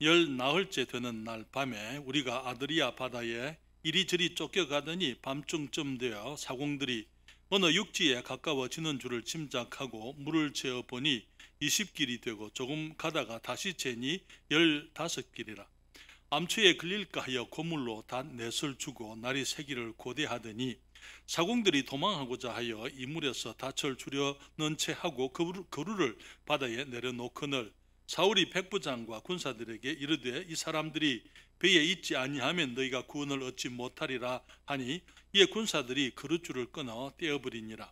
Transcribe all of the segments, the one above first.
열 나흘째 되는 날 밤에 우리가 아드리아 바다에 이리저리 쫓겨가더니 밤중쯤 되어 사공들이 어느 육지에 가까워지는 줄을 짐작하고 물을 재어 보니 20길이 되고 조금 가다가 다시 재니 15길이라. 암초에 걸릴까 하여 고물로 다 넷을 주고 날이 새기를 고대하더니 사공들이 도망하고자 하여 이물에서 닻을 주려는 채 하고 그루를 바다에 내려놓거늘 사울이 백부장과 군사들에게 이르되 이 사람들이 배에 있지 아니하면 너희가 구원을 얻지 못하리라 하니 이에 군사들이 그룻줄을 끊어 떼어버리니라.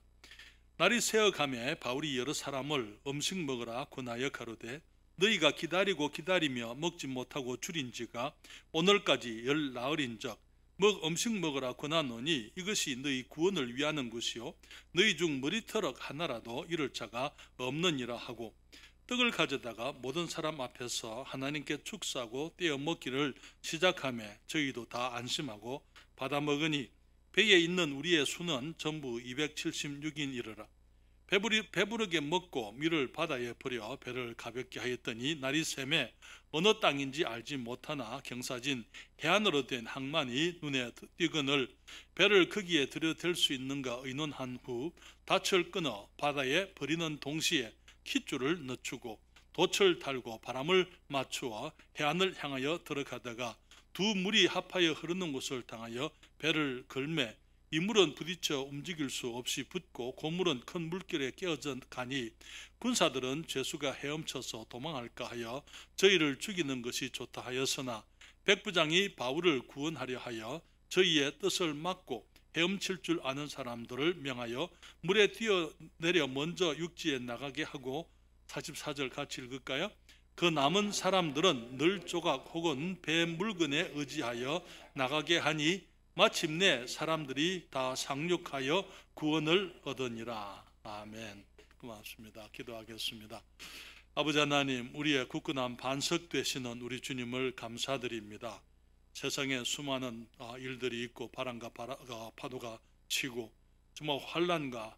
날이 새어가매 바울이 여러 사람을 음식 먹으라 권하여 가로되 너희가 기다리고 기다리며 먹지 못하고 줄인지가 오늘까지 열 나흘인즉 음식 먹으라 권하노니 이것이 너희 구원을 위하는 것이요 너희 중 머리털럭 하나라도 잃을 자가 없느니라 하고 떡을 가져다가 모든 사람 앞에서 하나님께 축사하고 떼어 먹기를 시작하며 저희도 다 안심하고 받아 먹으니 배에 있는 우리의 수는 전부 276인이르라. 배부르게 먹고 밀을 바다에 버려 배를 가볍게 하였더니 날이 새매 어느 땅인지 알지 못하나 경사진 해안으로 된 항만이 눈에 띄거늘 배를 거기에 들여댈 수 있는가 의논한 후 닻을 끊어 바다에 버리는 동시에 킷줄을 늦추고 돛을 달고 바람을 맞추어 해안을 향하여 들어가다가 두 물이 합하여 흐르는 곳을 당하여 배를 걸매 이 물은 부딪혀 움직일 수 없이 붙고 고물은 큰 물결에 깨어져 가니 군사들은 죄수가 헤엄쳐서 도망할까 하여 저희를 죽이는 것이 좋다 하였으나 백부장이 바울을 구원하려 하여 저희의 뜻을 막고 헤엄칠 줄 아는 사람들을 명하여 물에 뛰어내려 먼저 육지에 나가게 하고 44절 같이 읽을까요? 그 남은 사람들은 늘 조각 혹은 배 물건에 의지하여 나가게 하니 마침내 사람들이 다 상륙하여 구원을 얻으니라. 아멘. 고맙습니다. 기도하겠습니다. 아버지 하나님, 우리의 굳건한 반석 되시는 우리 주님을 감사드립니다. 세상에 수많은 일들이 있고 바람과 파도가 치고 정말 환난과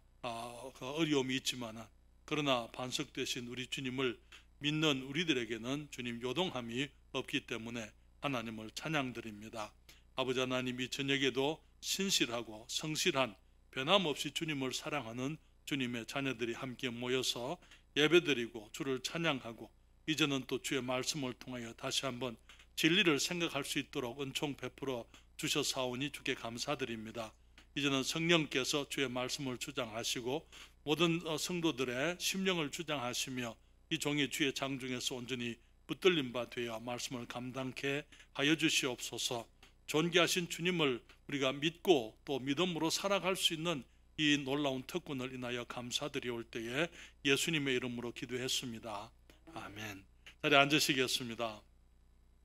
어려움이 있지만 그러나 반석 되신 우리 주님을 믿는 우리들에게는 주님 요동함이 없기 때문에 하나님을 찬양드립니다. 아버지 하나님, 이 저녁에도 신실하고 성실한 변함없이 주님을 사랑하는 주님의 자녀들이 함께 모여서 예배드리고 주를 찬양하고 이제는 또 주의 말씀을 통하여 다시 한번 진리를 생각할 수 있도록 은총 베풀어 주셔사오니 주께 감사드립니다. 이제는 성령께서 주의 말씀을 주장하시고 모든 성도들의 심령을 주장하시며 이 종이 주의 장중에서 온전히 붙들림 바 되어 말씀을 감당케 하여 주시옵소서. 존귀하신 주님을 우리가 믿고 또 믿음으로 살아갈 수 있는 이 놀라운 특권을 인하여 감사드리올 때에 예수님의 이름으로 기도했습니다. 아멘. 자리에 앉으시겠습니다.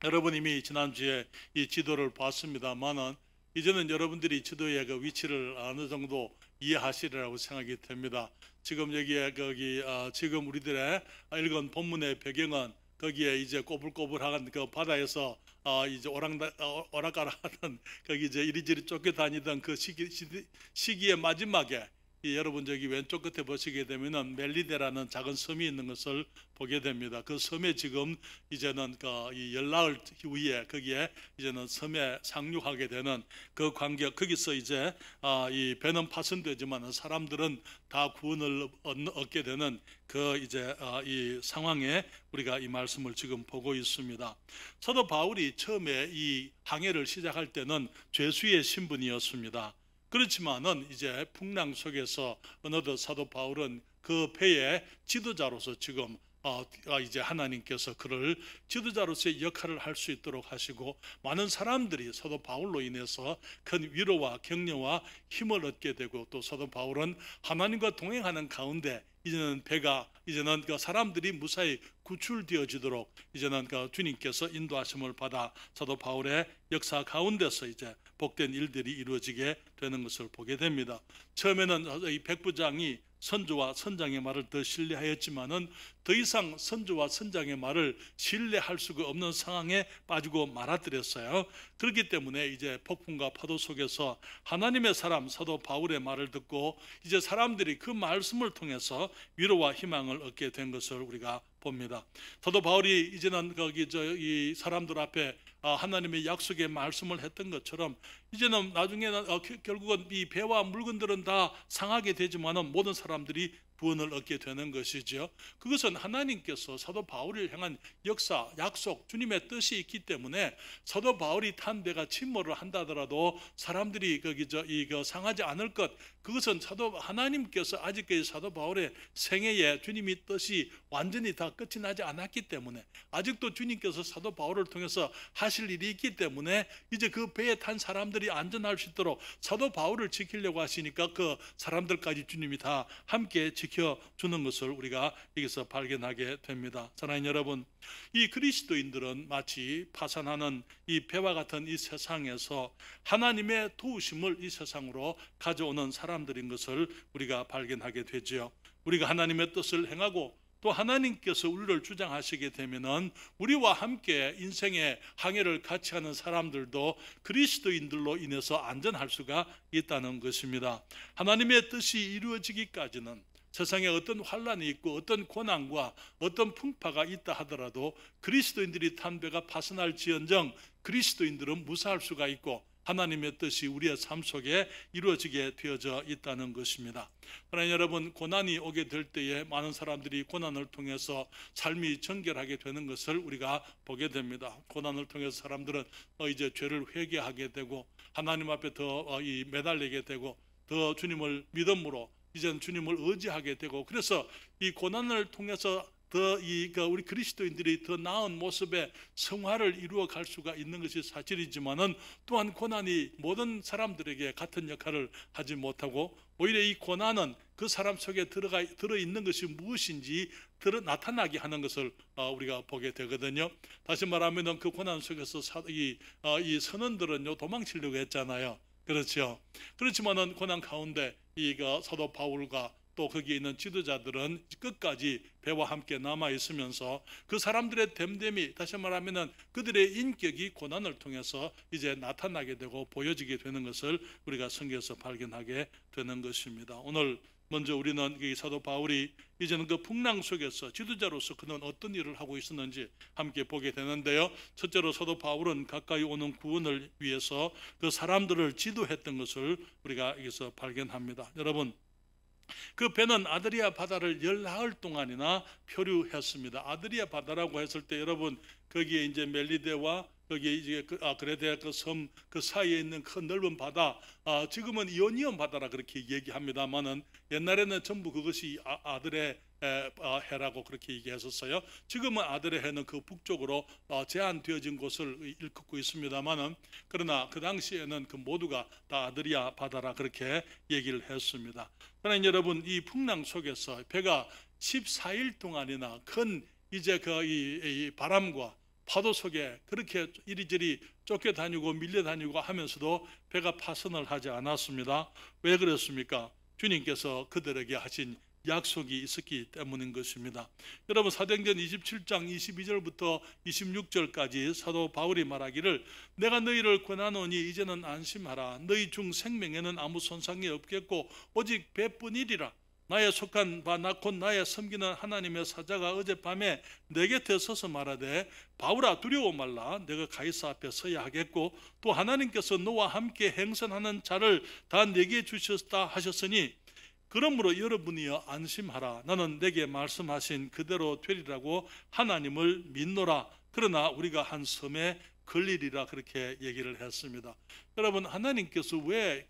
여러분 이미 지난주에 이 지도를 봤습니다만은 이제는 여러분들이 지도의 그 위치를 어느 정도 이해하시리라고 생각이 됩니다. 지금 여기에 지금 우리들의 읽은 본문의 배경은 거기에 이제 꼬불꼬불한 그 바다에서 이제 오락가락하던 거기 이제 이리저리 쫓겨다니던 그 시기의 마지막에 여러분 저기 왼쪽 끝에 보시게 되면은 멜리데라는 작은 섬이 있는 것을 보게 됩니다. 그 섬에 지금 이제는 이 열나흘 후에 거기에 이제는 섬에 상륙하게 되는 그 관계, 거기서 이제 이 배는 파손되지만 사람들은 다 구원을 얻게 되는 그 이제 이 상황에 우리가 이 말씀을 지금 보고 있습니다. 사도 바울이 처음에 이 항해를 시작할 때는 죄수의 신분이었습니다. 그렇지만은 이제 풍랑 속에서 어느덧 사도 바울은 그 배의 지도자로서 지금 이제 하나님께서 그를 지도자로서의 역할을 할 수 있도록 하시고 많은 사람들이 사도 바울로 인해서 큰 위로와 격려와 힘을 얻게 되고 또 사도 바울은 하나님과 동행하는 가운데 이제는 배가 이제는 그 사람들이 무사히 구출되어지도록 이제는 그 주님께서 인도하심을 받아 사도 바울의 역사 가운데서 이제 복된 일들이 이루어지게 되는 것을 보게 됩니다. 처음에는 이 백부장이 선조와 선장의 말을 더 신뢰하였지만은 더 이상 선조와 선장의 말을 신뢰할 수가 없는 상황에 빠지고 말아들였어요. 그렇기 때문에 이제 폭풍과 파도 속에서 하나님의 사람 사도 바울의 말을 듣고 이제 사람들이 그 말씀을 통해서 위로와 희망을 얻게 된 것을 우리가 봅니다. 사도 바울이 이제는 이 사람들 앞에 하나님의 약속의 말씀을 했던 것처럼 이제는 나중에는 결국은 이 배와 물건들은 다 상하게 되지만은 모든 사람들이 구원을 얻게 되는 것이죠. 그것은 하나님께서 사도 바울을 향한 역사, 약속, 주님의 뜻이 있기 때문에 사도 바울이 탄 배가 침몰을 한다더라도 사람들이 상하지 않을 것, 그것은 하나님께서 아직까지 사도 바울의 생애에 주님의 뜻이 완전히 다 끝이 나지 않았기 때문에 아직도 주님께서 사도 바울을 통해서 하실 일이 있기 때문에 이제 그 배에 탄 사람들이 안전할 수 있도록 사도 바울을 지키려고 하시니까 그 사람들까지 주님이 다 함께 지켜주는 것을 우리가 여기서 발견하게 됩니다. 사랑하는 여러분, 이 그리스도인들은 마치 파산하는 이 배와 같은 이 세상에서 하나님의 도우심을 이 세상으로 가져오는 사람들인 것을 우리가 발견하게 되죠. 우리가 하나님의 뜻을 행하고 또 하나님께서 우리를 주장하시게 되면은 우리와 함께 인생의 항해를 같이 하는 사람들도 그리스도인들로 인해서 안전할 수가 있다는 것입니다. 하나님의 뜻이 이루어지기까지는 세상에 어떤 환란이 있고 어떤 고난과 어떤 풍파가 있다 하더라도 그리스도인들이 탄 배가 파손할지언정 그리스도인들은 무사할 수가 있고 하나님의 뜻이 우리의 삶 속에 이루어지게 되어져 있다는 것입니다. 그러나 여러분, 고난이 오게 될 때에 많은 사람들이 고난을 통해서 삶이 정결하게 되는 것을 우리가 보게 됩니다. 고난을 통해서 사람들은 이제 죄를 회개하게 되고 하나님 앞에 더 매달리게 되고 더 주님을 믿음으로 이제는 주님을 의지하게 되고, 그래서 이 고난을 통해서 더 우리 그리스도인들이 더 나은 모습의 성화를 이루어 갈 수가 있는 것이 사실이지만은 또한 고난이 모든 사람들에게 같은 역할을 하지 못하고 오히려 이 고난은 그 사람 속에 들어 있는 것이 무엇인지 나타나게 하는 것을 우리가 보게 되거든요. 다시 말하면 그 고난 속에서 이 선원들은요 도망치려고 했잖아요. 그렇죠. 그렇지만은 고난 가운데 사도 바울과 또 거기에 있는 지도자들은 끝까지 배와 함께 남아 있으면서 그 사람들의 됨됨이, 다시 말하면 그들의 인격이 고난을 통해서 이제 나타나게 되고 보여지게 되는 것을 우리가 성경에서 발견하게 되는 것입니다. 오늘 먼저 우리는 이 사도 바울이 이제는 그 풍랑 속에서 지도자로서 그는 어떤 일을 하고 있었는지 함께 보게 되는데요. 첫째로 사도 바울은 가까이 오는 구원을 위해서 그 사람들을 지도했던 것을 우리가 여기서 발견합니다. 여러분, 그 배는 아드리아 바다를 열나흘 동안이나 표류했습니다. 아드리아 바다라고 했을 때 여러분, 거기에 이제 멜리데와 거기에 이제 그레데 그 섬 그 사이에 있는 큰 넓은 바다, 지금은 이오니온 바다라 그렇게 얘기합니다만은 옛날에는 전부 그것이 아드레 해라고 그렇게 얘기했었어요. 지금은 아드레 해는 그 북쪽으로 제한되어진 곳을 일컫고 있습니다만은, 그러나 그 당시에는 그 모두가 다 아드리아 바다라 그렇게 얘기를 했습니다. 그러나 여러분, 이 풍랑 속에서 배가 14일 동안이나 큰 이제 이 바람과 파도 속에 그렇게 이리저리 쫓겨다니고 밀려다니고 하면서도 배가 파손을 하지 않았습니다. 왜 그렇습니까? 주님께서 그들에게 하신 약속이 있었기 때문인 것입니다. 여러분, 사도행전 27장 22절부터 26절까지 사도 바울이 말하기를 내가 너희를 권하노니 이제는 안심하라. 너희 중 생명에는 아무 손상이 없겠고 오직 배뿐이리라. 나의 속한 바 곧 나의 섬기는 하나님의 사자가 어젯밤에 내 곁에 서서 말하되 바울아 두려워 말라. 내가 가이사 앞에 서야 하겠고 또 하나님께서 너와 함께 행선하는 자를 다 내게 주셨다 하셨으니 그러므로 여러분이여 안심하라. 나는 내게 말씀하신 그대로 되리라고 하나님을 믿노라. 그러나 우리가 한 섬에 걸리리라 그렇게 얘기를 했습니다. 여러분, 하나님께서 왜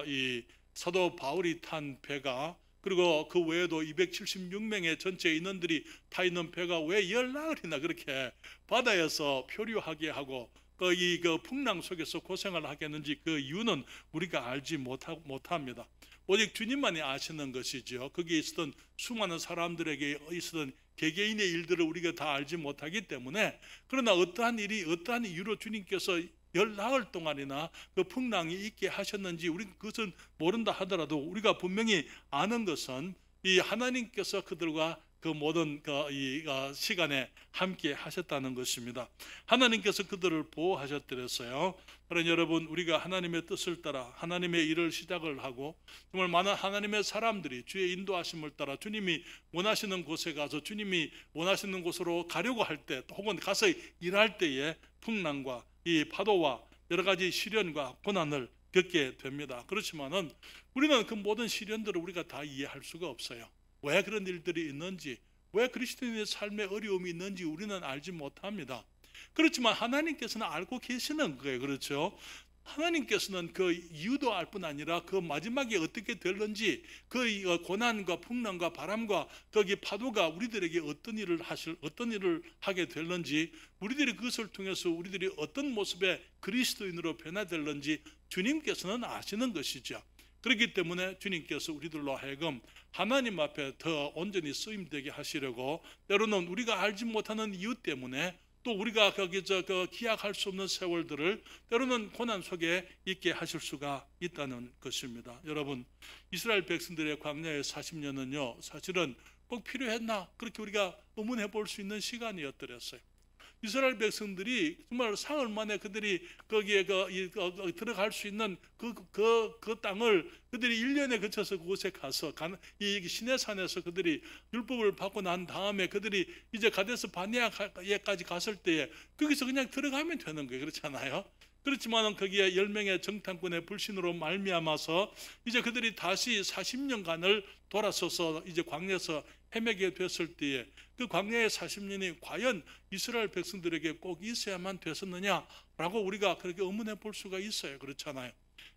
이 사도 바울이 탄 배가, 그리고 그 외에도 276명의 전체 인원들이 타 있는 배가 왜 열나흘이나 그렇게 바다에서 표류하게 하고 그 풍랑 속에서 고생을 하겠는지 그 이유는 우리가 알지 못합니다. 오직 주님만이 아시는 것이죠. 거기에 있었던 수많은 사람들에게 있었던 개개인의 일들을 우리가 다 알지 못하기 때문에, 그러나 어떠한 이유로 주님께서 열나흘 동안이나 그 풍랑이 있게 하셨는지 우리는 그것은 모른다 하더라도 우리가 분명히 아는 것은 이 하나님께서 그들과 그 모든 시간에 함께 하셨다는 것입니다. 하나님께서 그들을 보호하셨더랬어요. 그러나 여러분, 우리가 하나님의 뜻을 따라 하나님의 일을 시작을 하고 정말 많은 하나님의 사람들이 주의 인도하심을 따라 주님이 원하시는 곳에 가서 주님이 원하시는 곳으로 가려고 할 때, 혹은 가서 일할 때에 풍랑과 이 파도와 여러 가지 시련과 고난을 겪게 됩니다. 그렇지만은 우리는 그 모든 시련들을 우리가 다 이해할 수가 없어요. 왜 그런 일들이 있는지, 왜 그리스도인의 삶에 어려움이 있는지 우리는 알지 못합니다. 그렇지만 하나님께서는 알고 계시는 거예요. 그렇죠? 하나님께서는 그 이유도 알 뿐 아니라 그 마지막에 어떻게 될는지, 그 고난과 풍랑과 바람과 거기 파도가 우리들에게 어떤 일을 하게 될는지, 우리들이 그것을 통해서 우리들이 어떤 모습의 그리스도인으로 변화될는지 주님께서는 아시는 것이죠. 그렇기 때문에 주님께서 우리들로 하여금 하나님 앞에 더 온전히 쓰임되게 하시려고, 때로는 우리가 알지 못하는 이유 때문에 또 우리가 거기서 기약할 수 없는 세월들을 때로는 고난 속에 있게 하실 수가 있다는 것입니다. 여러분, 이스라엘 백성들의 광야의 40년은요 사실은 꼭 필요했나, 그렇게 우리가 의문해 볼 수 있는 시간이었더랬어요. 이스라엘 백성들이 정말 사흘 만에 그들이 거기에 들어갈 수 있는 그 땅을 그들이 1년에 거쳐서 그곳에 가서 이 시내산에서 그들이 율법을 받고 난 다음에 그들이 이제 가데스 바네아에까지 갔을 때에 거기서 그냥 들어가면 되는 거예요. 그렇잖아요. 그렇지만 거기에 10명의 정탐꾼의 불신으로 말미암아서 이제 그들이 다시 40년간을 돌아서서 이제 광야에서 헤매게 됐을 때에 그 광야의 40년이 과연 이스라엘 백성들에게 꼭 있어야만 됐었느냐라고 우리가 그렇게 의문해 볼 수가 있어요. 그렇잖아요.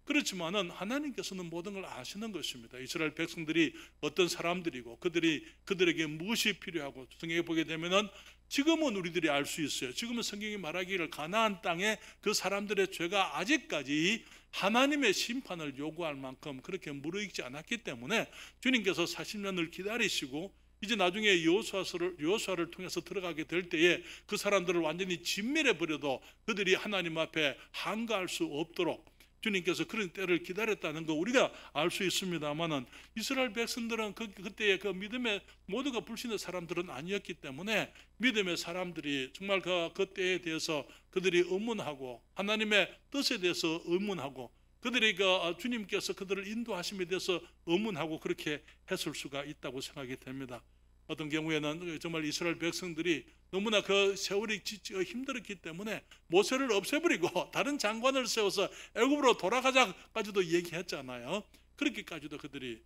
그렇지만은 하나님께서는 모든 걸 아시는 것입니다. 이스라엘 백성들이 어떤 사람들이고 그들에게 무엇이 필요하고, 성경에 보게 되면은 지금은 우리들이 알 수 있어요. 지금은 성경이 말하기를 가나안 땅에 그 사람들의 죄가 아직까지 하나님의 심판을 요구할 만큼 그렇게 무르익지 않았기 때문에 주님께서 40년을 기다리시고 이제 나중에 여호수아를 통해서 들어가게 될 때에 그 사람들을 완전히 진멸해 버려도 그들이 하나님 앞에 한가할 수 없도록 주님께서 그런 때를 기다렸다는 거 우리가 알 수 있습니다만은, 이스라엘 백성들은 그때의 그 믿음의 모두가 불신의 사람들은 아니었기 때문에 믿음의 사람들이 정말 그 때에 대해서 그들이 의문하고 하나님의 뜻에 대해서 의문하고 그들이 주님께서 그들을 인도하심에 대해서 의문하고 그렇게 했을 수가 있다고 생각이 됩니다. 어떤 경우에는 정말 이스라엘 백성들이 너무나 그 세월이 힘들었기 때문에 모세를 없애버리고 다른 장관을 세워서 애굽으로 돌아가자까지도 얘기했잖아요. 그렇게까지도 그들이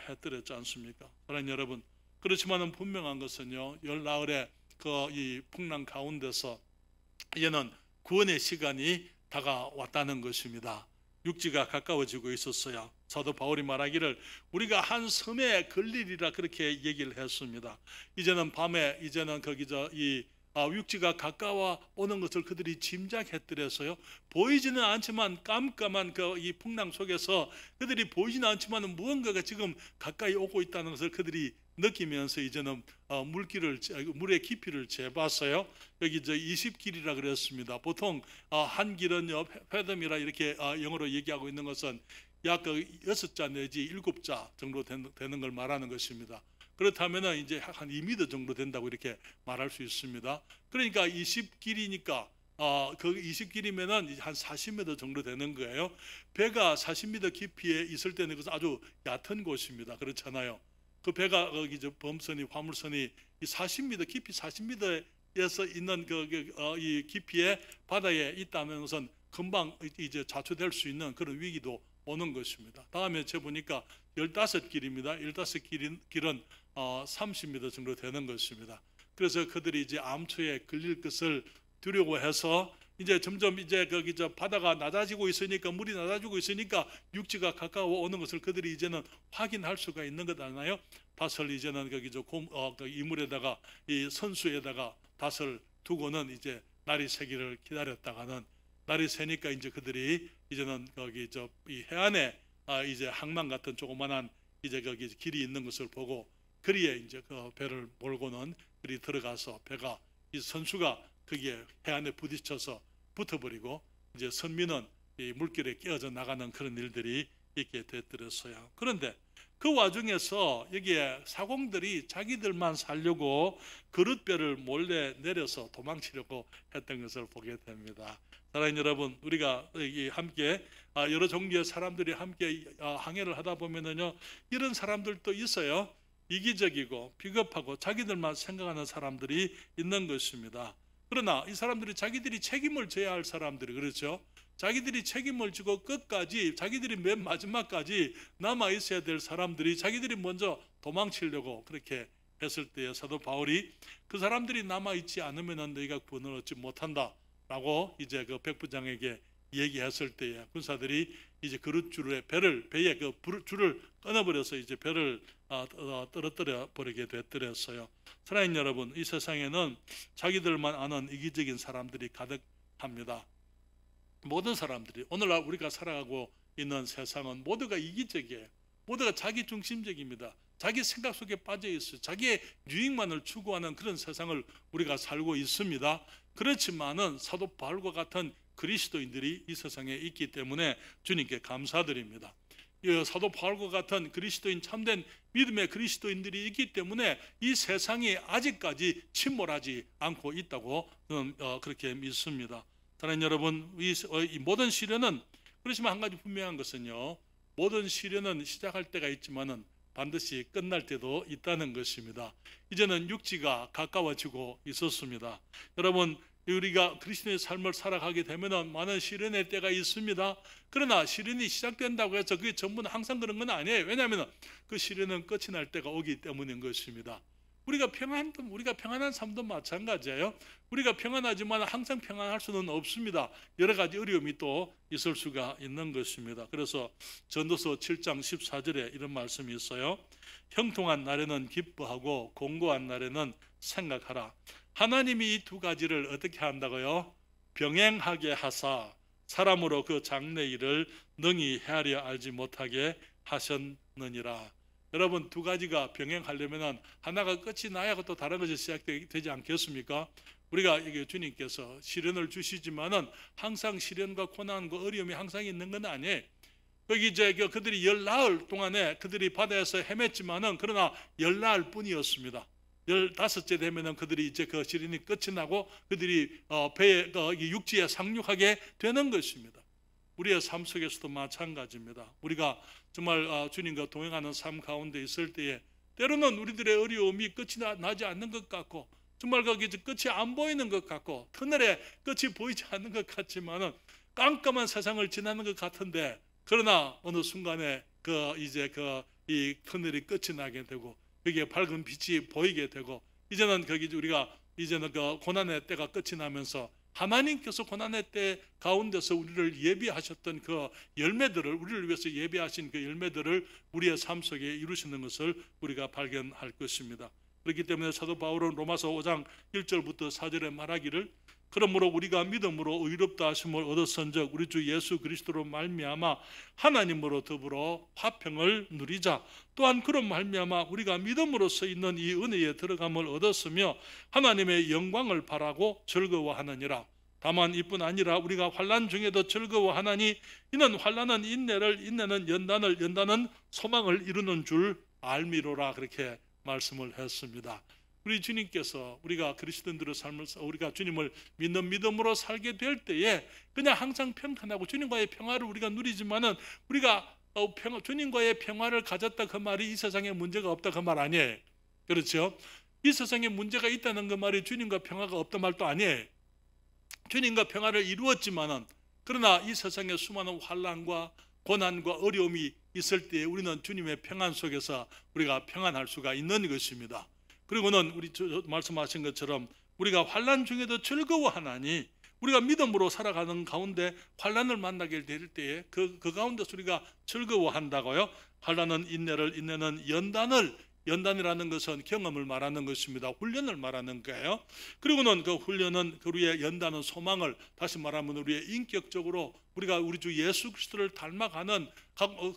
해드렸지 않습니까? 사랑하는 여러분, 그렇지만은 분명한 것은요, 열나흘의 이 풍랑 가운데서 이제는 구원의 시간이 다가왔다는 것입니다. 육지가 가까워지고 있었어요. 사도 바울이 말하기를 우리가 한 섬에 걸리리라 그렇게 얘기를 했습니다. 이제는 밤에 이제는 육지가 가까워 오는 것을 그들이 짐작했더랬어요. 보이지는 않지만 깜깜한 이 풍랑 속에서 그들이 보이지는 않지만 무언가가 지금 가까이 오고 있다는 것을 그들이 느끼면서 이제는 물의 깊이를 재봤어요. 여기 20길이라 그랬습니다. 보통 한 길은요, 페덤이라 이렇게 영어로 얘기하고 있는 것은 약 6자 내지 7자 정도 되는 걸 말하는 것입니다. 그렇다면 이제 한 2m 정도 된다고 이렇게 말할 수 있습니다. 그러니까 20길이니까 그 20길이면은 한 40m 정도 되는 거예요. 배가 40m 깊이에 있을 때는 그것은 아주 얕은 곳입니다. 그렇잖아요. 그 배가 범선이 화물선이 40m 깊이 40m에서 있는 이 깊이의 바다에 있다는 것은 금방 이제 자초될 수 있는 그런 위기도 오는 것입니다. 다음에 제 보니까 15길입니다. 15길은 30m 정도 되는 것입니다. 그래서 그들이 이제 암초에 걸릴 것을 두려워해서 이제 점점 이제 바다가 낮아지고 있으니까, 물이 낮아지고 있으니까 육지가 가까워 오는 것을 그들이 이제는 확인할 수가 있는 것 아니나요? 닷을 이제는 이물에다가 이 선수에다가 닷을 두고는 이제 날이 새기를 기다렸다가는 날이 새니까 이제 그들이 이제는 이 해안에 이제 항만 같은 조그만한 이제 길이 있는 것을 보고 그리에 이제 그 배를 몰고는 그리 들어가서 배가 이 선수가 거기에 해안에 부딪혀서 붙어버리고 이제 선민은 이 물길에 끼어져 나가는 그런 일들이 있게 됐더랬어요. 그런데 그 와중에서 여기에 사공들이 자기들만 살려고 그릇배를 몰래 내려서 도망치려고 했던 것을 보게 됩니다. 사랑하는 여러분, 우리가 함께 여러 종류의 사람들이 함께 항해를 하다 보면은요, 이런 사람들도 있어요. 이기적이고 비겁하고 자기들만 생각하는 사람들이 있는 것입니다. 그러나 이 사람들이 자기들이 책임을 져야 할 사람들이, 그렇죠? 자기들이 책임을 지고 끝까지, 자기들이 맨 마지막까지 남아 있어야 될 사람들이 자기들이 먼저 도망치려고 그렇게 했을 때에 사도 바울이 그 사람들이 남아 있지 않으면 너희가 구원을 얻지 못한다 라고 이제 그 백부장에게 얘기했을 때에 군사들이 이제 그릇줄에 배에 그 줄을 끊어버려서 이제 배를 떨어뜨려 버리게 됐더랬어요. 사랑하는 여러분, 이 세상에는 자기들만 아는 이기적인 사람들이 가득합니다. 모든 사람들이, 오늘날 우리가 살아가고 있는 세상은 모두가 이기적이에요. 모두가 자기 중심적입니다. 자기 생각 속에 빠져 있어요. 자기의 유익만을 추구하는 그런 세상을 우리가 살고 있습니다. 그렇지만은 사도 바울과 같은 그리스도인들이 이 세상에 있기 때문에 주님께 감사드립니다. 사도 바울과 같은 그리스도인, 참된 믿음의 그리스도인들이 있기 때문에 이 세상이 아직까지 침몰하지 않고 있다고 저는 그렇게 믿습니다. 사랑하는 여러분, 이 모든 시련은, 그렇지만 한 가지 분명한 것은요, 모든 시련은 시작할 때가 있지만은 반드시 끝날 때도 있다는 것입니다. 이제는 육지가 가까워지고 있었습니다. 여러분, 우리가 그리스도의 삶을 살아가게 되면 많은 시련의 때가 있습니다. 그러나 시련이 시작된다고 해서 그게 전부는 항상 그런 건 아니에요. 왜냐하면 그 시련은 끝이 날 때가 오기 때문인 것입니다. 우리가 평안한 삶도 마찬가지예요. 우리가 평안하지만 항상 평안할 수는 없습니다. 여러 가지 어려움이 또 있을 수가 있는 것입니다. 그래서 전도서 7장 14절에 이런 말씀이 있어요. 형통한 날에는 기뻐하고 공고한 날에는 생각하라. 하나님이 이 두 가지를 어떻게 한다고요? 병행하게 하사 사람으로 그 장래 일을 능히 헤아려 알지 못하게 하셨느니라. 여러분, 두 가지가 병행하려면 하나가 끝이 나야 또 다른 것이 시작되지 않겠습니까? 우리가 이게 주님께서 시련을 주시지만은 항상 시련과 고난과 어려움이 항상 있는 건 아니에요. 거기 이제 그들이 열나흘 동안에 그들이 바다에서 헤맸지만은 그러나 열나흘 뿐이었습니다. 15째 되면은 그들이 이제 그 시련이 끝이 나고 그들이 배에 육지에 상륙하게 되는 것입니다. 우리의 삶 속에서도 마찬가지입니다. 우리가 정말 주님과 동행하는 삶 가운데 있을 때에 때로는 우리들의 어려움이 끝이 나지 않는 것 같고, 정말 거기 끝이 안 보이는 것 같고, 터널에 끝이 보이지 않는 것 같지만은 깜깜한 세상을 지나는 것 같은데, 그러나 어느 순간에 이 터널이 끝이 나게 되고 거기에 밝은 빛이 보이게 되고, 이제는 우리가 그 고난의 때가 끝이 나면서 하나님께서 고난의 때 가운데서 우리를 예비하셨던 그 열매들을, 우리를 위해서 예비하신 그 열매들을 우리의 삶 속에 이루시는 것을 우리가 발견할 것입니다. 그렇기 때문에 사도 바울은 로마서 5장 1절부터 4절에 말하기를, 그러므로 우리가 믿음으로 의롭다 하심을 얻었은즉 우리 주 예수 그리스도로 말미암아 하나님으로 더불어 화평을 누리자. 또한 그런 말미암아 우리가 믿음으로써 있는 이 은혜에 들어감을 얻었으며 하나님의 영광을 바라고 즐거워하느니라. 다만 이뿐 아니라 우리가 환난 중에도 즐거워하나니 이는 환난은 인내를, 인내는 연단을, 연단은 소망을 이루는 줄 알미로라. 그렇게 말씀을 했습니다. 우리 주님께서 우리가 그리스도인들의 삶을, 우리가 주님을 믿는 믿음으로 살게 될 때에 그냥 항상 평안하고 주님과의 평화를 우리가 누리지만은, 우리가 주님과의 평화를 가졌다 그 말이 이 세상에 문제가 없다 그 말 아니에요. 그렇죠? 이 세상에 문제가 있다는 그 말이 주님과 평화가 없다 말도 아니에요. 주님과 평화를 이루었지만은, 그러나 이 세상에 수많은 환난과 고난과 어려움이 있을 때에 우리는 주님의 평안 속에서 우리가 평안할 수가 있는 것입니다. 그리고는 우리 말씀하신 것처럼 우리가 환난 중에도 즐거워하나니, 우리가 믿음으로 살아가는 가운데 환난을 만나게 될 때에 그 가운데서 우리가 즐거워한다고요. 환난은 인내를, 인내는 연단을, 연단이라는 것은 경험을 말하는 것입니다. 훈련을 말하는 거예요. 그리고는 그 훈련은, 우리의 연단은 소망을, 다시 말하면 우리의 인격적으로 우리가 우리 주 예수 그리스도를 닮아가는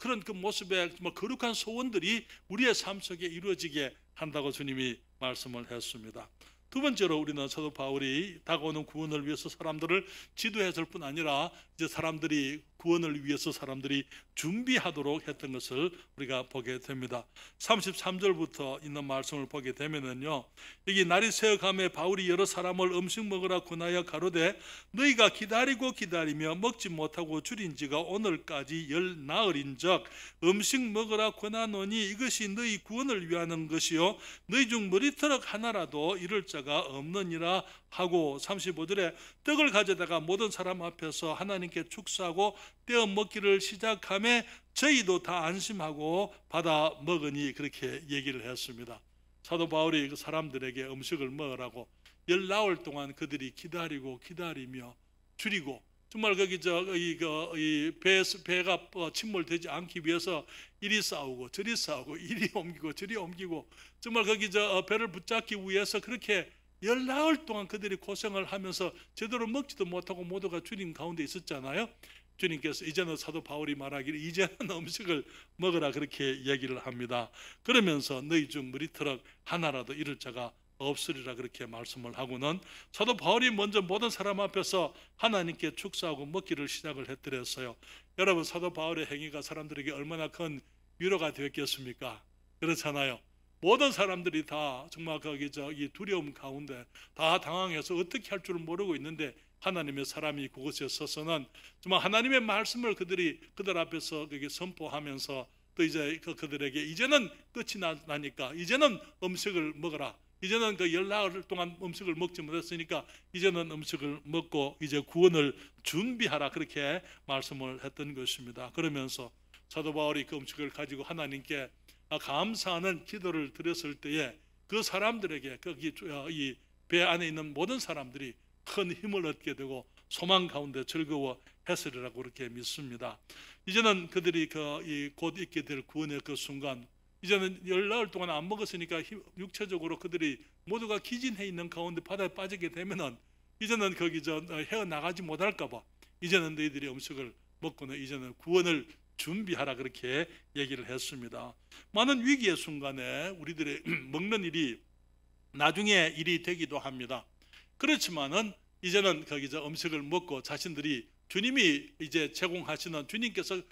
그런 그 모습의 거룩한 소원들이 우리의 삶 속에 이루어지게 한다고 주님이 말씀을 했습니다. 두 번째로 우리는 사도 바울이 다가오는 구원을 위해서 사람들을 지도했을 뿐 아니라 이제 사람들이 구원을 위해서 사람들이 준비하도록 했던 것을 우리가 보게 됩니다. 33절부터 있는 말씀을 보게 되면은요, 여기 날이 새어가매 바울이 여러 사람을 음식 먹으라 권하여 가로되 너희가 기다리고 기다리며 먹지 못하고 줄인 지가 오늘까지 열 나흘인즉 음식 먹으라 권하노니 이것이 너희 구원을 위하는 것이요 너희 중 머리털럭 하나라도 이를 자가 없느니라 하고, 35절에 떡을 가져다가 모든 사람 앞에서 하나님께 축사하고 떼어 먹기를 시작하며 저희도 다 안심하고 받아 먹으니, 그렇게 얘기를 했습니다. 사도 바울이 그 사람들에게 음식을 먹으라고 열 나흘 동안 그들이 기다리고 기다리며 줄이고, 정말 거기 배가 침몰되지 않기 위해서 이리 싸우고 저리 싸우고 이리 옮기고 저리 옮기고, 정말 거기 배를 붙잡기 위해서 그렇게 열 나흘 동안 그들이 고생을 하면서 제대로 먹지도 못하고 모두가 주님 가운데 있었잖아요. 주님께서 이제는 사도 바울이 말하기를 이제는 음식을 먹으라 그렇게 얘기를 합니다. 그러면서 너희 중 머리털럭 하나라도 잃을 자가 없으리라 그렇게 말씀을 하고는 사도 바울이 먼저 모든 사람 앞에서 하나님께 축사하고 먹기를 시작을 했더랬어요. 여러분, 사도 바울의 행위가 사람들에게 얼마나 큰 위로가 되었겠습니까? 그렇잖아요. 모든 사람들이 다 정말 거기 이 두려움 가운데 다 당황해서 어떻게 할 줄을 모르고 있는데 하나님의 사람이 그곳에 서서는 정말 하나님의 말씀을 그들 앞에서 거기 선포하면서 또 이제 그들에게 이제는 끝이 나니까 이제는 음식을 먹어라. 이제는 그 열 나흘 동안 음식을 먹지 못했으니까 이제는 음식을 먹고 이제 구원을 준비하라 그렇게 말씀을 했던 것입니다. 그러면서 사도 바울이 그 음식을 가지고 하나님께 감사하는 기도를 드렸을 때에 그 사람들에게 거기 이 배 안에 있는 모든 사람들이 큰 힘을 얻게 되고 소망 가운데 즐거워했으리라고 그렇게 믿습니다. 이제는 그들이 곧 있게 될 구원의 그 순간, 이제는 열 나흘 동안 안 먹었으니까 육체적으로 그들이 모두가 기진해 있는 가운데 바다에 빠지게 되면은 이제는 거기 헤어나가지 못할까봐 이제는 너희들이 음식을 먹고는 이제는 구원을 준비하라 그렇게 얘기를 했습니다. 많은 위기의 순간에 우리들의 먹는 일이 나중에 일이 되기도 합니다. 그렇지만은 이제는 거기 음식을 먹고 자신들이 주님이 이제 제공하시는 주님께서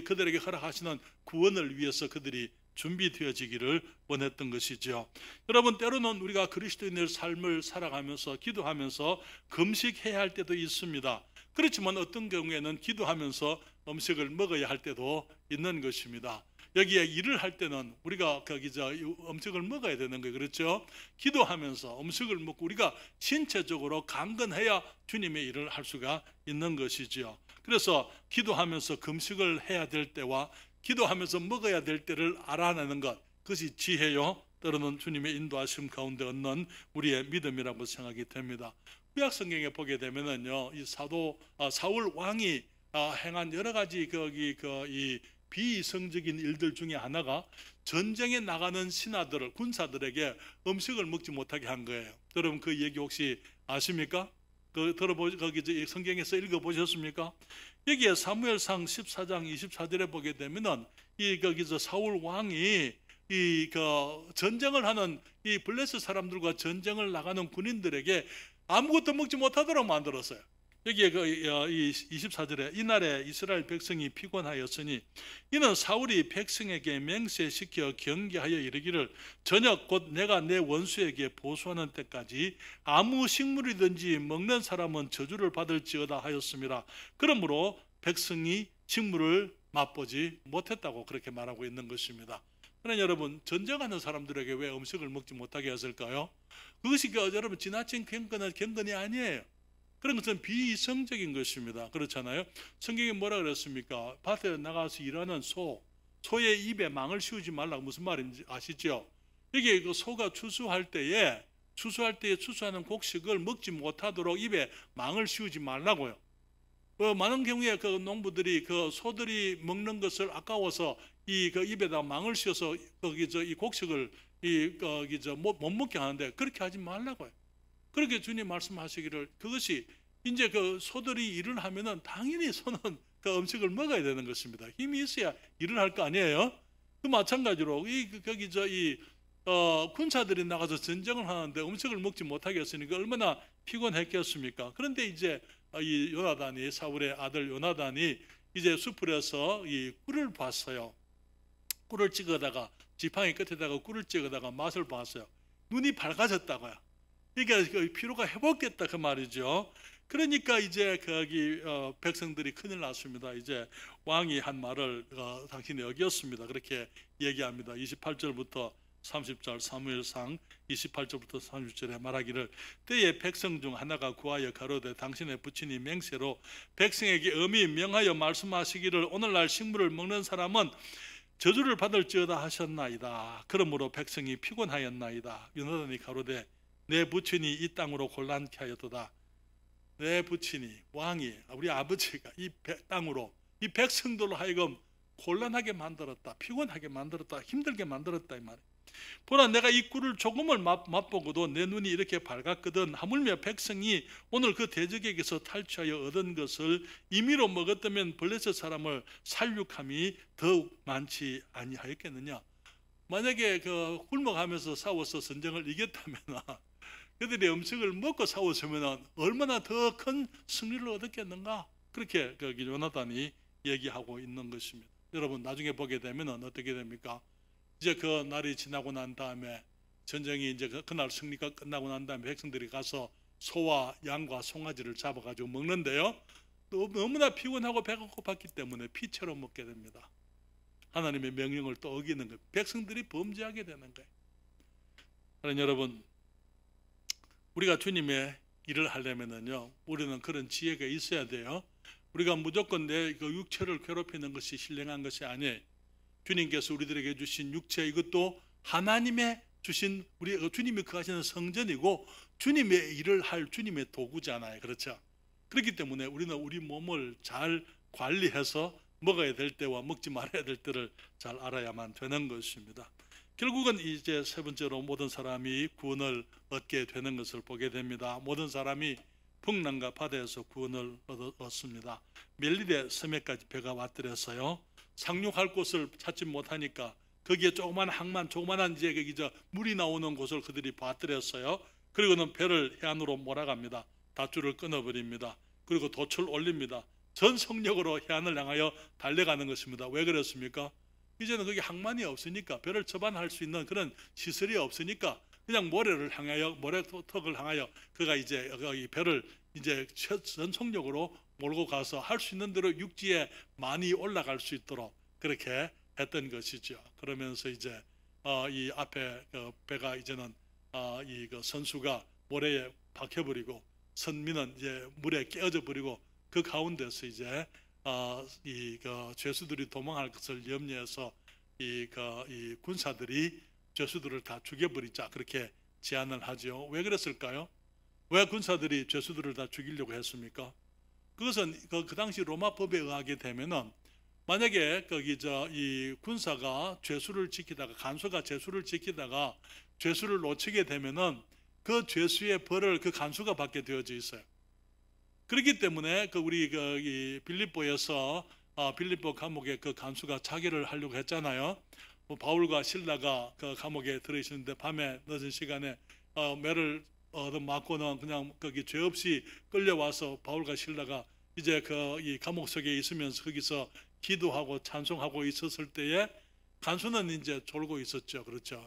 그들에게 허락하시는 구원을 위해서 그들이 준비되어지기를 원했던 것이죠. 여러분, 때로는 우리가 그리스도인의 삶을 살아가면서 기도하면서 금식해야 할 때도 있습니다. 그렇지만 어떤 경우에는 기도하면서 음식을 먹어야 할 때도 있는 것입니다. 여기에 일을 할 때는 우리가 거기 음식을 먹어야 되는 거예요. 그렇죠? 기도하면서 음식을 먹고 우리가 신체적으로 강건해야 주님의 일을 할 수가 있는 것이지요. 그래서 기도하면서 금식을 해야 될 때와 기도하면서 먹어야 될 때를 알아내는 것, 그것이 지혜요, 때로는 주님의 인도하심 가운데 얻는 우리의 믿음이라고 생각이 됩니다. 구약 성경에 보게 되면은요, 이 사울 왕이 행한 여러 가지 이 비이성적인 일들 중에 하나가 전쟁에 나가는 신하들을, 군사들에게 음식을 먹지 못하게 한 거예요. 여러분, 그 얘기 혹시 아십니까? 거기 성경에서 읽어보셨습니까? 여기에 사무엘상 14장 24절에 보게 되면은 거기서 사울 왕이 전쟁을 하는 이 블레셋 사람들과 전쟁을 나가는 군인들에게 아무것도 먹지 못하도록 만들었어요. 여기에 이 24절에 이날에 이스라엘 백성이 피곤하였으니 이는 사울이 백성에게 맹세시켜 경계하여 이르기를 저녁 곧 내가 내 원수에게 보수하는 때까지 아무 식물이든지 먹는 사람은 저주를 받을지어다 하였습니다. 그러므로 백성이 식물을 맛보지 못했다고 그렇게 말하고 있는 것입니다. 그러나 여러분, 전쟁하는 사람들에게 왜 음식을 먹지 못하게 했을까요? 그것이 여러분 지나친 경건이 아니에요. 그런 것은 비이성적인 것입니다. 그렇잖아요. 성경이 뭐라 그랬습니까? 밭에 나가서 일하는 소의 입에 망을 씌우지 말라고 무슨 말인지 아시죠? 여기 그 소가 추수할 때에 추수하는 곡식을 먹지 못하도록 입에 망을 씌우지 말라고요. 많은 경우에 그 농부들이 그 소들이 먹는 것을 아까워서 그 입에다 망을 씌워서 이 곡식을 못 먹게 하는데 그렇게 하지 말라고요. 그렇게 주님 말씀하시기를 그것이 이제 그 소들이 일을 하면은 당연히 소는 그 음식을 먹어야 되는 것입니다. 힘이 있어야 일을 할 거 아니에요. 그 마찬가지로 군사들이 나가서 전쟁을 하는데 음식을 먹지 못하게 했으니까 얼마나 피곤했겠습니까? 그런데 이제 이 사울의 아들 요나단이 이제 숲을에서 이 꿀을 봤어요. 꿀을 찍어다가 지팡이 끝에다가 꿀을 찍어다가 맛을 봤어요. 눈이 밝아졌다고요. 이게 피로가 회복됐다 그 말이죠. 그러니까 이제 거기 백성들이 큰일 났습니다. 이제 왕이 한 말을 당신이 어겼습니다. 그렇게 얘기합니다. 28절부터 30절 사무엘상 28절부터 30절에 말하기를 때에 백성 중 하나가 구하여 가로되 당신의 부친이 맹세로 백성에게 엄히 명하여 말씀하시기를 오늘날 식물을 먹는 사람은 저주를 받을지어다 하셨나이다. 그러므로 백성이 피곤하였나이다. 요나단이 가로되 내 부친이 이 땅으로 곤란케 하였도다. 내 부친이 왕이 우리 아버지가 이 땅으로 이 백성들로 하여금 곤란하게 만들었다. 피곤하게 만들었다. 힘들게 만들었다 이 말이에요. 보라 내가 이 꿀을 조금을 맛보고도 내 눈이 이렇게 밝았거든. 하물며 백성이 오늘 그 대적에게서 탈취하여 얻은 것을 임의로 먹었다면 블레셋 사람을 살육함이 더욱 많지 아니하였겠느냐. 만약에 그 굶어가면서 싸워서 전쟁을 이겼다면 그들의 음식을 먹고 싸웠으면 얼마나 더 큰 승리를 얻었겠는가. 그렇게 요나단이 얘기하고 있는 것입니다. 여러분 나중에 보게 되면 어떻게 됩니까? 이제 그 날이 지나고 난 다음에 전쟁이 이제 그날 승리가 끝나고 난 다음에 백성들이 가서 소와 양과 송아지를 잡아가지고 먹는데요. 너무나 피곤하고 배가 고팠기 때문에 피채로 먹게 됩니다. 하나님의 명령을 또 어기는 거예요. 백성들이 범죄하게 되는 거예요. 그러나 여러분 우리가 주님의 일을 하려면요 우리는 그런 지혜가 있어야 돼요. 우리가 무조건 내 그 육체를 괴롭히는 것이 신령한 것이 아니에요. 주님께서 우리들에게 주신 육체 이것도 하나님의 주신 우리 주님이 거하시는 성전이고 주님의 일을 할 주님의 도구잖아요. 그렇죠? 그렇기 때문에 우리는 우리 몸을 잘 관리해서 먹어야 될 때와 먹지 말아야 될 때를 잘 알아야만 되는 것입니다. 결국은 이제 세 번째로 모든 사람이 구원을 얻게 되는 것을 보게 됩니다. 모든 사람이 풍랑과 바다에서 구원을 얻습니다. 멜리데 섬에까지 배가 왔더랬어요. 상륙할 곳을 찾지 못하니까 거기에 조그만 항만, 조그만한 이제 거기 물이 나오는 곳을 그들이 봤더랬어요. 그리고는 배를 해안으로 몰아갑니다. 닷줄을 끊어버립니다. 그리고 돛을 올립니다. 전 성력으로 해안을 향하여 달려가는 것입니다. 왜 그랬습니까? 이제는 거기 항만이 없으니까 배를 접안할 수 있는 그런 시설이 없으니까 그냥 모래를 향하여 모래턱을 향하여 그가 이제 이 배를 이제 전 성력으로 몰고 가서 할 수 있는 대로 육지에 많이 올라갈 수 있도록 그렇게 했던 것이죠. 그러면서 이제 이 앞에 배가 이제는 이 선수가 모래에 박혀버리고 선민은 이제 물에 깨어져 버리고 그 가운데서 이제 이 죄수들이 도망할 것을 염려해서 이 군사들이 죄수들을 다 죽여버리자 그렇게 제안을 하죠. 왜 그랬을까요? 왜 군사들이 죄수들을 다 죽이려고 했습니까? 그것은 그 당시 로마법에 의하게 되면은 만약에 거기 이 군사가 죄수를 지키다가 간수가 죄수를 지키다가 죄수를 놓치게 되면은 그 죄수의 벌을 그 간수가 받게 되어져 있어요. 그렇기 때문에 우리 이 빌립보에서 빌립보 감옥에 그 간수가 자결을 하려고 했잖아요. 바울과 실라가 그 감옥에 들어 있었는데 밤에 늦은 시간에 매를 맞고는 그냥 거기 죄 없이 끌려와서 바울과 실라가 이제 이 감옥 속에 있으면서 거기서 기도하고 찬송하고 있었을 때에 간수는 이제 졸고 있었죠. 그렇죠.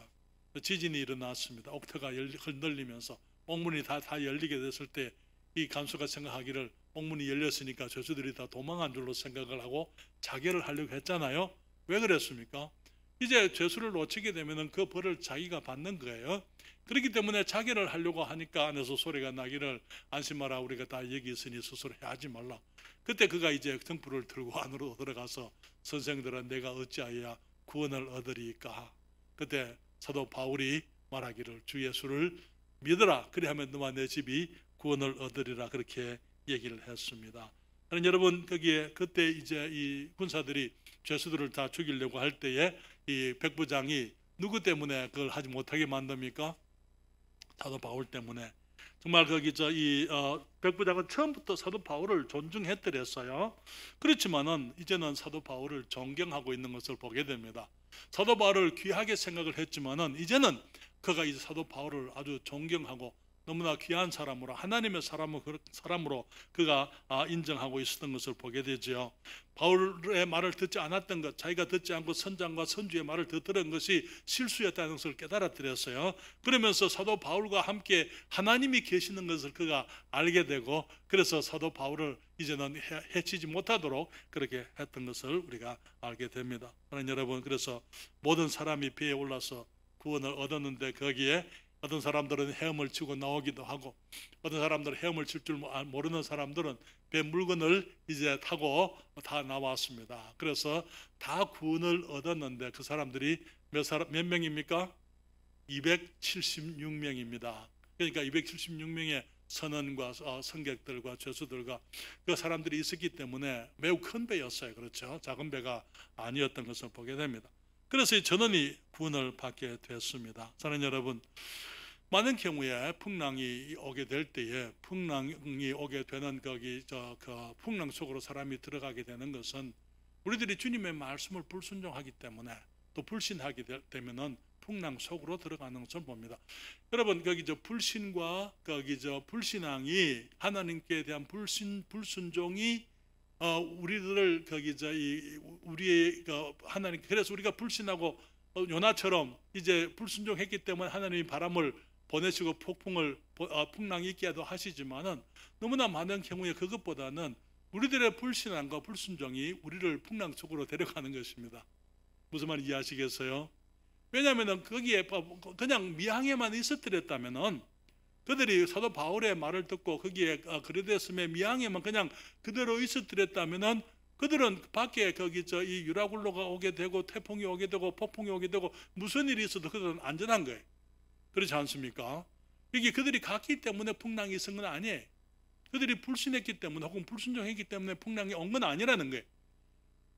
지진이 일어났습니다. 옥터가 흔들리면서 옥문이 다 열리게 됐을 때 이 간수가 생각하기를 옥문이 열렸으니까 죄수들이 다 도망한 줄로 생각을 하고 자결을 하려고 했잖아요. 왜 그랬습니까? 이제 죄수를 놓치게 되면 그 벌을 자기가 받는 거예요. 그렇기 때문에 자결을 하려고 하니까 안에서 소리가 나기를 안심하라 우리가 다 여기 있으니 스스로 하지 말라. 그때 그가 이제 등불을 들고 안으로 들어가서 선생들아 내가 어찌하여야 구원을 얻으리까. 그때 사도 바울이 말하기를 주 예수를 믿으라 그리하면 너와 내 집이 구원을 얻으리라 그렇게 얘기를 했습니다. 그럼 여러분 거기에 그때 이제 이 군사들이 죄수들을 다 죽이려고 할 때에 이 백부장이 누구 때문에 그걸 하지 못하게 만듭니까? 사도 바울 때문에. 정말 거기 이 백부장은 처음부터 사도 바울을 존중했더랬어요. 그렇지만은 이제는 사도 바울을 존경하고 있는 것을 보게 됩니다. 사도 바울을 귀하게 생각을 했지만은 이제는 그가 이제 사도 바울을 아주 존경하고 너무나 귀한 사람으로, 하나님의 사람으로 그가 인정하고 있었던 것을 보게 되죠. 바울의 말을 듣지 않았던 것, 자기가 듣지 않고 선장과 선주의 말을 더 들은 것이 실수였다는 것을 깨달아뜨렸어요. 그러면서 사도 바울과 함께 하나님이 계시는 것을 그가 알게 되고, 그래서 사도 바울을 이제는 해치지 못하도록 그렇게 했던 것을 우리가 알게 됩니다. 그러나 여러분, 그래서 모든 사람이 배에 올라서 구원을 얻었는데, 거기에 어떤 사람들은 헤엄을 치고 나오기도 하고, 어떤 사람들은 헤엄을 칠 줄 모르는 사람들은 배 물건을 이제 타고 다 나왔습니다. 그래서 다 구원을 얻었는데 그 사람들이 몇 명입니까? 276명입니다. 그러니까 276명의 선원과 성객들과 죄수들과 그 사람들이 있었기 때문에 매우 큰 배였어요. 그렇죠? 작은 배가 아니었던 것을 보게 됩니다. 그래서 이 전원이 구원을 받게 됐습니다. 사랑하는 여러분, 많은 경우에 풍랑이 오게 될 때에, 풍랑이 오게 되는 그 풍랑 속으로 사람이 들어가게 되는 것은 우리들이 주님의 말씀을 불순종하기 때문에, 또 불신하게 되면은 풍랑 속으로 들어가는 것을 봅니다. 여러분, 거기 불신과 불신앙이, 하나님께 대한 불순종이 우리들을 우리의 하나님, 그래서 우리가 불신하고 요나처럼 이제 불순종했기 때문에 하나님이 바람을 보내시고 풍랑이 있게 하시지만은, 너무나 많은 경우에 그것보다는 우리들의 불신앙과 불순종이 우리를 풍랑 속으로 데려가는 것입니다. 무슨 말인지 이해하시겠어요? 왜냐하면 거기에 그냥 미항에만 있었더랬다면은, 그들이 사도 바울의 말을 듣고 거기에 그레데스의 미항에만 그냥 그대로 있었더랬다면은, 그들은 밖에 이 유라굴로가 오게 되고 태풍이 오게 되고 폭풍이 오게 되고 무슨 일이 있어도 그들은 안전한 거예요. 그렇지 않습니까? 이게 그들이 갔기 때문에 풍랑이 있은 건 아니에요. 그들이 불신했기 때문에, 혹은 불순종했기 때문에 풍랑이 온 건 아니라는 거예요.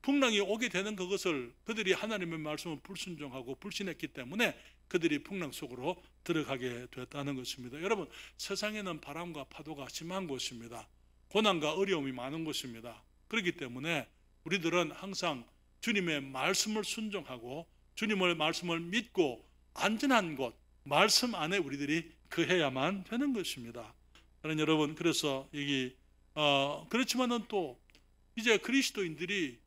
풍랑이 오게 되는 그것을 그들이 하나님의 말씀을 불순종하고 불신했기 때문에 그들이 풍랑 속으로 들어가게 됐다는 것입니다. 여러분, 세상에는 바람과 파도가 심한 곳입니다. 고난과 어려움이 많은 곳입니다. 그렇기 때문에 우리들은 항상 주님의 말씀을 순종하고 주님의 말씀을 믿고 안전한 곳, 말씀 안에 우리들이 거해야만 되는 것입니다. 여러분, 그래서 그렇지만은 또 이제 그리스도인들이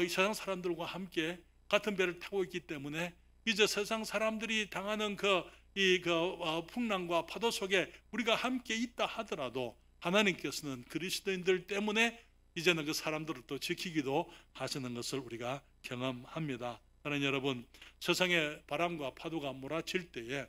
이 세상 사람들과 함께 같은 배를 타고 있기 때문에, 이제 세상 사람들이 당하는 풍랑과 파도 속에 우리가 함께 있다 하더라도 하나님께서는 그리스도인들 때문에 이제는 그 사람들을 또 지키기도 하시는 것을 우리가 경험합니다. 사랑하는 여러분, 세상에 바람과 파도가 몰아칠 때에,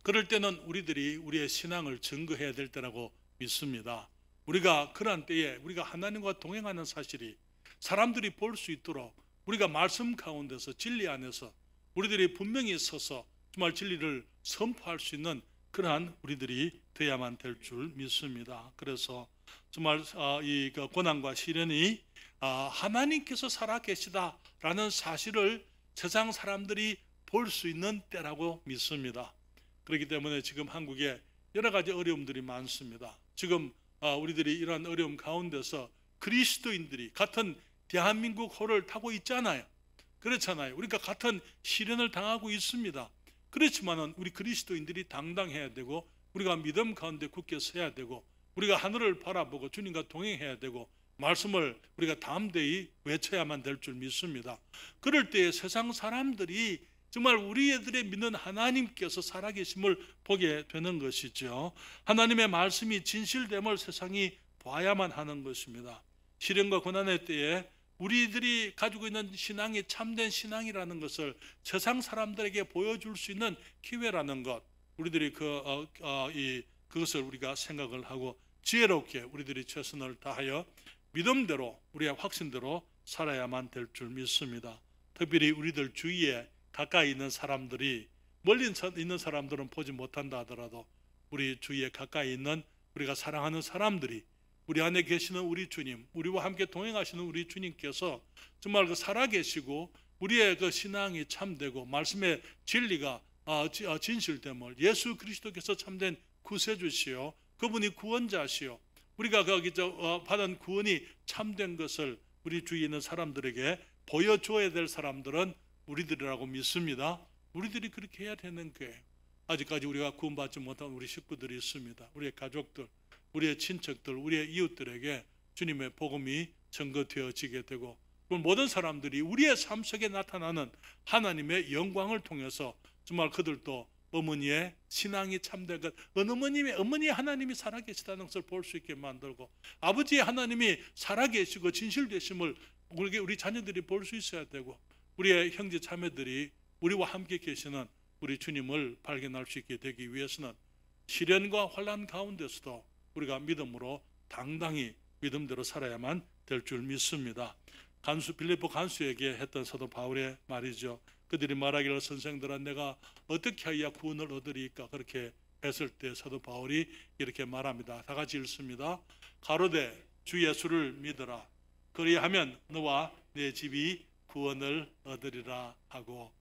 그럴 때는 우리들이 우리의 신앙을 증거해야 될 때라고 믿습니다. 우리가 그러한 때에 우리가 하나님과 동행하는 사실이 사람들이 볼 수 있도록 우리가 말씀 가운데서, 진리 안에서 우리들이 분명히 서서 정말 진리를 선포할 수 있는 그러한 우리들이 되어야만 될 줄 믿습니다. 그래서 정말 이 고난과 시련이 하나님께서 살아계시다라는 사실을 세상 사람들이 볼 수 있는 때라고 믿습니다. 그렇기 때문에 지금 한국에 여러 가지 어려움들이 많습니다. 지금 우리들이 이러한 어려움 가운데서 그리스도인들이 같은 대한민국 호를 타고 있잖아요. 그렇잖아요. 우리가 같은 시련을 당하고 있습니다. 그렇지만은 우리 그리스도인들이 당당해야 되고, 우리가 믿음 가운데 굳게 서야 되고, 우리가 하늘을 바라보고 주님과 동행해야 되고, 말씀을 우리가 담대히 외쳐야만 될 줄 믿습니다. 그럴 때에 세상 사람들이 정말 우리들의 믿는 하나님께서 살아계심을 보게 되는 것이죠. 하나님의 말씀이 진실됨을 세상이 봐야만 하는 것입니다. 시련과 고난의 때에 우리들이 가지고 있는 신앙이 참된 신앙이라는 것을 세상 사람들에게 보여줄 수 있는 기회라는 것, 우리들이 그것을 우리가 생각을 하고 지혜롭게 우리들이 최선을 다하여 믿음대로, 우리의 확신대로 살아야만 될 줄 믿습니다. 특별히 우리들 주위에 가까이 있는 사람들이, 멀리 있는 사람들은 보지 못한다 하더라도 우리 주위에 가까이 있는 우리가 사랑하는 사람들이, 우리 안에 계시는 우리 주님, 우리와 함께 동행하시는 우리 주님께서 정말 살아계시고 우리의 신앙이 참되고 말씀의 진리가 진실됨을, 예수 그리스도께서 참된 구세주시요, 그분이 구원자시요, 우리가 받은 구원이 참된 것을 우리 주위에 있는 사람들에게 보여줘야 될 사람들은 우리들이라고 믿습니다. 우리들이 그렇게 해야 되는 거예요. 아직까지 우리가 구원받지 못한 우리 식구들이 있습니다. 우리의 가족들, 우리의 친척들, 우리의 이웃들에게 주님의 복음이 전거되어지게 되고, 모든 사람들이 우리의 삶 속에 나타나는 하나님의 영광을 통해서 정말 그들도 어머니의 신앙이 참된 것, 어머니 하나님이 살아계시다는 것을 볼 수 있게 만들고, 아버지의 하나님이 살아계시고 진실되심을 우리 자녀들이 볼 수 있어야 되고, 우리의 형제 자매들이 우리와 함께 계시는 우리 주님을 발견할 수 있게 되기 위해서는 시련과 환난 가운데서도 우리가 믿음으로 당당히 믿음대로 살아야만 될 줄 믿습니다. 빌립보 간수에게 했던 사도 바울의 말이죠. 그들이 말하기를 선생들아 내가 어떻게 하여야 구원을 얻으리까, 그렇게 했을 때 사도 바울이 이렇게 말합니다. 다 같이 읽습니다. 가로되 주 예수를 믿으라. 그리하면 너와 내 집이 구원을 얻으리라 하고